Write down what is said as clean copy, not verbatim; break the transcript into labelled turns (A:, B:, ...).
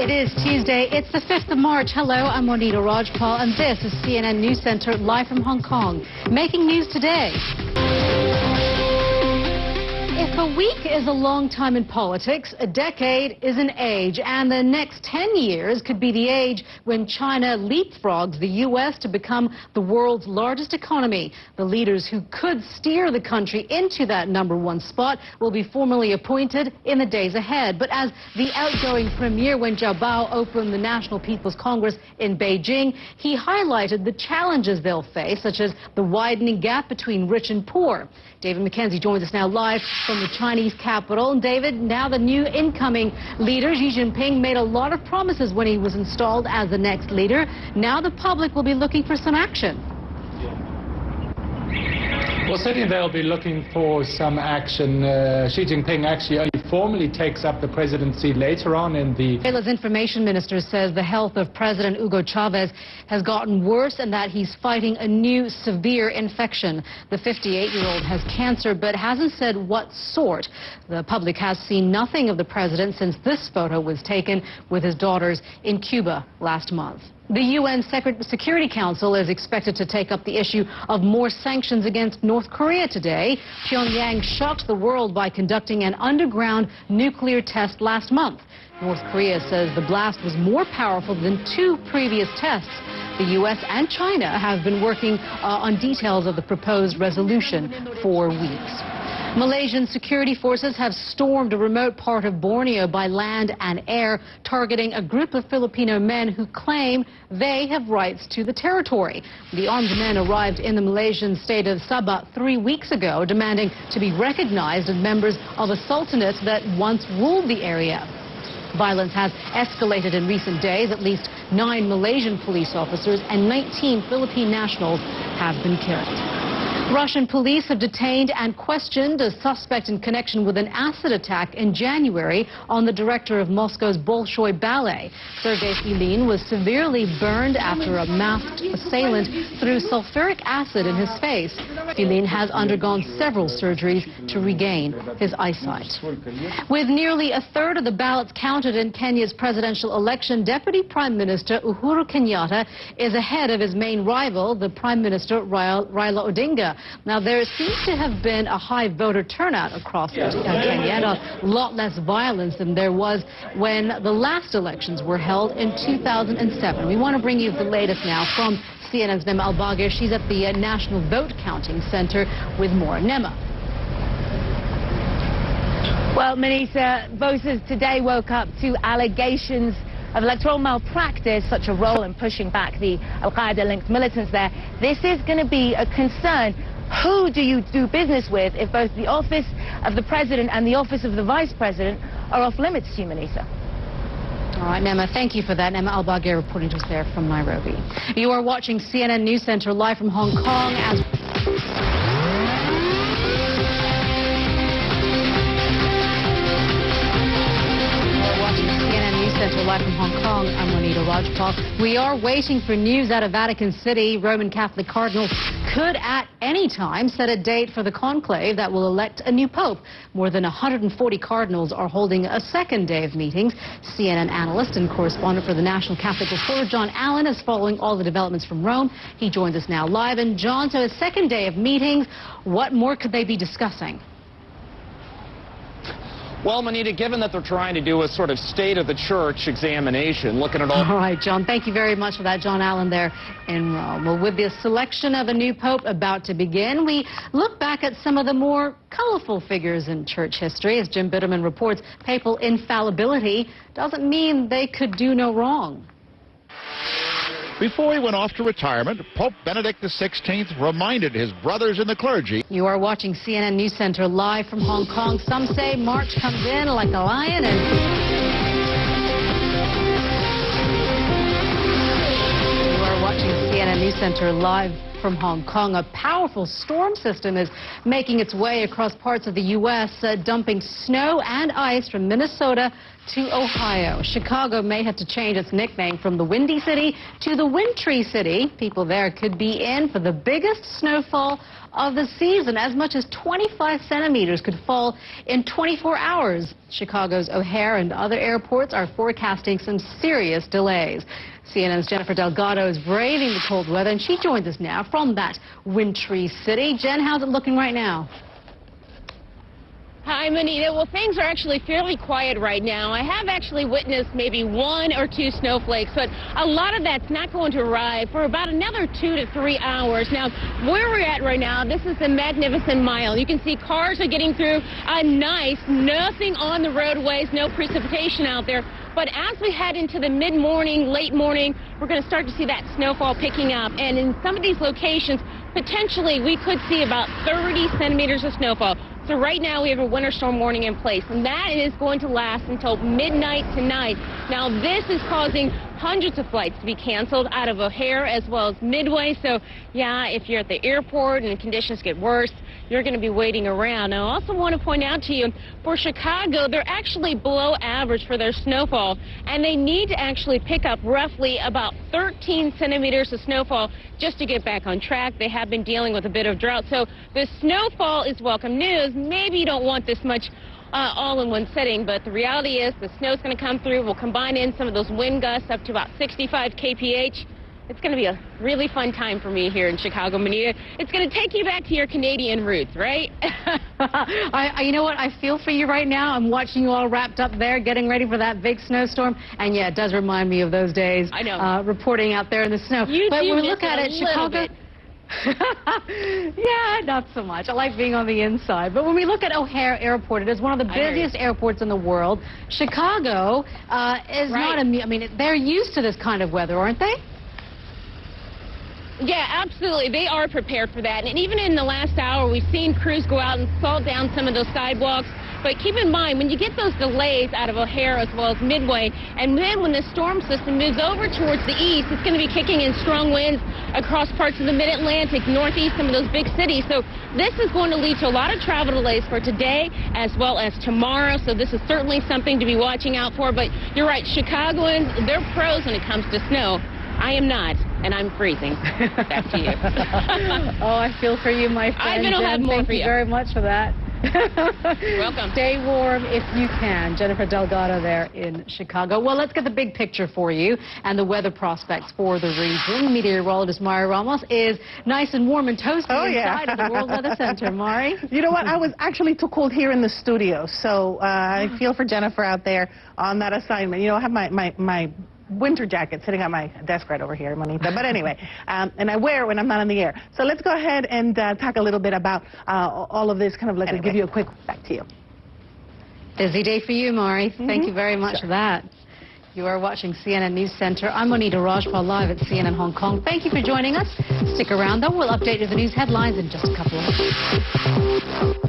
A: It is Tuesday. It's the 5th of March. Hello, I'm Monita Rajpal, and this is CNN News Center live from Hong Kong. Making news today. If a week is a long time in politics, a decade is an age, and the next 10 years could be the age when China leapfrogs the U.S. to become the world's largest economy. The leaders who could steer the country into that #1 spot will be formally appointed in the days ahead. But as the outgoing premier Wen Jiabao opened the National People's Congress in Beijing, he highlighted the challenges they'll face, such as the widening gap between rich and poor. David McKenzie joins us now live from the Chinese capital. And David, now the new incoming leader, Xi Jinping, made a lot of promises when he was installed as the next leader. Now the public will be looking for some action.
B: Well, certainly they'll be looking for some action. Xi Jinping actually only formally takes up the presidency later on in the...
A: Venezuela's information minister says the health of President Hugo Chavez has gotten worse and that he's fighting a new severe infection. The 58-year-old has cancer but hasn't said what sort. The public has seen nothing of the president since this photo was taken with his daughters in Cuba last month. The UN Security Council is expected to take up the issue of more sanctions against North Korea today. Pyongyang shocked the world by conducting an underground nuclear test last month. North Korea says the blast was more powerful than 2 previous tests. The U.S. and China have been working on details of the proposed resolution for weeks. Malaysian security forces have stormed a remote part of Borneo by land and air, targeting a group of Filipino men who claim they have rights to the territory. The armed men arrived in the Malaysian state of Sabah 3 weeks ago, demanding to be recognized as members of a sultanate that once ruled the area. Violence has escalated in recent days. At least 9 Malaysian police officers and 19 Philippine nationals have been killed. Russian police have detained and questioned a suspect in connection with an acid attack in January on the director of Moscow's Bolshoi Ballet. Sergei Filin was severely burned after a masked assailant threw sulfuric acid in his face. Filin has undergone several surgeries to regain his eyesight. With nearly a third of the ballots counted in Kenya's presidential election, Deputy Prime Minister Uhuru Kenyatta is ahead of his main rival, the Prime Minister Raila Odinga. Now, there seems to have been a high voter turnout across Kenya, and a lot less violence than there was when the last elections were held in 2007. We want to bring you the latest now from CNN's Nema Al-Bagir. She's at the National Vote Counting Center with more. Nema.
C: Well, Monita, voters today woke up to allegations of electoral malpractice, such a role in pushing back the Al-Qaeda-linked militants there. This is going to be a concern. Who do you do business with if both the office of the president and the office of the vice president are off limits to you, Monita?
A: All right, Nema, thank you for that. Nema Al-Bagir reporting to us there from Nairobi. You are watching CNN News Center live from Hong Kong as... Center live from Hong Kong. I'm Monita Rajpal. We are waiting for news out of Vatican City. Roman Catholic cardinals could at any time set a date for the conclave that will elect a new pope. More than 140 cardinals are holding a second day of meetings. CNN analyst and correspondent for the National Catholic Reporter, John Allen, is following all the developments from Rome. He joins us now live. And John, so a second day of meetings, what more could they be discussing?
D: Well, Monita, given that they're trying to do a sort of state of the church examination, looking at all...
A: All right, John, thank you very much for that. John Allen there in Rome. Well, with the selection of a new pope about to begin, we look back at some of the more colorful figures in church history. As Jim Bitterman reports, papal infallibility doesn't mean they could do no wrong.
E: Before he went off to retirement, Pope Benedict XVI reminded his brothers in the clergy.
A: You are watching CNN News Center live from Hong Kong. Some say March comes in like a lion and... You are watching CNN News Center live from Hong Kong. A powerful storm system is making its way across parts of the U.S., dumping snow and ice from Minnesota to Ohio. Chicago may have to change its nickname from the Windy City to the Wintry City. People there could be in for the biggest snowfall of the season. As much as 25 centimeters could fall in 24 hours. Chicago's O'Hare and other airports are forecasting some serious delays. CNN's Jennifer Delgado is braving the cold weather, and she joins us now from that wintry city. Jen, how's it looking right now?
F: Hi, Monita. Well, things are actually fairly quiet right now. I have actually witnessed maybe 1 or 2 snowflakes, but a lot of that's not going to arrive for about another 2 to 3 hours. Now, where we're at right now, this is the Magnificent Mile. You can see cars are getting through nice, nothing on the roadways, no precipitation out there. But as we head into the mid-morning, late morning, we're going to start to see that snowfall picking up. And in some of these locations, potentially we could see about 30 centimeters of snowfall. So right now we have a winter storm warning in place, and that is going to last until midnight tonight. Now this is causing hundreds of flights to be canceled out of O'Hare as well as Midway. So yeah, if you're at the airport and conditions get worse, you're going to be waiting around. Now I also want to point out to you, for Chicago, they're actually below average for their snowfall, and they need to actually pick up roughly about 13 centimeters of snowfall just to get back on track. They have been dealing with a bit of drought, so the snowfall is welcome news. Maybe you don't want this much all in one sitting, but the reality is the snow's going to come through. We'll combine in some of those wind gusts up to about 65 kph. It's going to be a really fun time for me here in Chicago, Monita. It's going to take you back to your Canadian roots, right?
A: You know what? I feel for you right now. I'm watching you all wrapped up there, getting ready for that big snowstorm. And yeah, it does remind me of those days.
F: I know.
A: Reporting out there in the snow.
F: But
A: when we look at it, Chicago. Yeah, not so much. I like being on the inside. But when we look at O'Hare Airport, it is one of the busiest airports in the world. Chicago is not I mean, they're used to this kind of weather, aren't they?
F: Yeah, absolutely. They are prepared for that. And even in the last hour, we've seen crews go out and salt down some of those sidewalks. But keep in mind, when you get those delays out of O'Hare as well as Midway, and then when the storm system moves over towards the east, it's going to be kicking in strong winds across parts of the mid-Atlantic, northeast, some of those big cities. So this is going to lead to a lot of travel delays for today as well as tomorrow. So this is certainly something to be watching out for. But you're right, Chicagoans, they're pros when it comes to snow. I am not, and I'm freezing. Back to you.
A: Oh, I feel for you, my friend.
F: I'm going to have more
A: Thank
F: for you.
A: Thank you very much for that.
F: You're welcome.
A: Stay warm if you can. Jennifer Delgado there in Chicago. Well, let's get the big picture for you and the weather prospects for the region. Meteorologist Mar05 is nice and warm and toasty inside of the World Weather Center. Mari?
G: You know what? I was actually too cold here in the studio, so I feel for Jennifer out there on that assignment. You know, I have my winter jacket sitting on my desk right over here, Monita. But anyway, and I wear it when I'm not in the air. So let's go ahead and talk a little bit about all of this, kind of like give you a quick back to you.
A: Busy day for you, Mari. Thank you very much for that. You are watching CNN News Center. I'm Monita Rajpal, live at CNN Hong Kong. Thank you for joining us. Stick around, though. We'll update you with the news headlines in just a couple of minutes.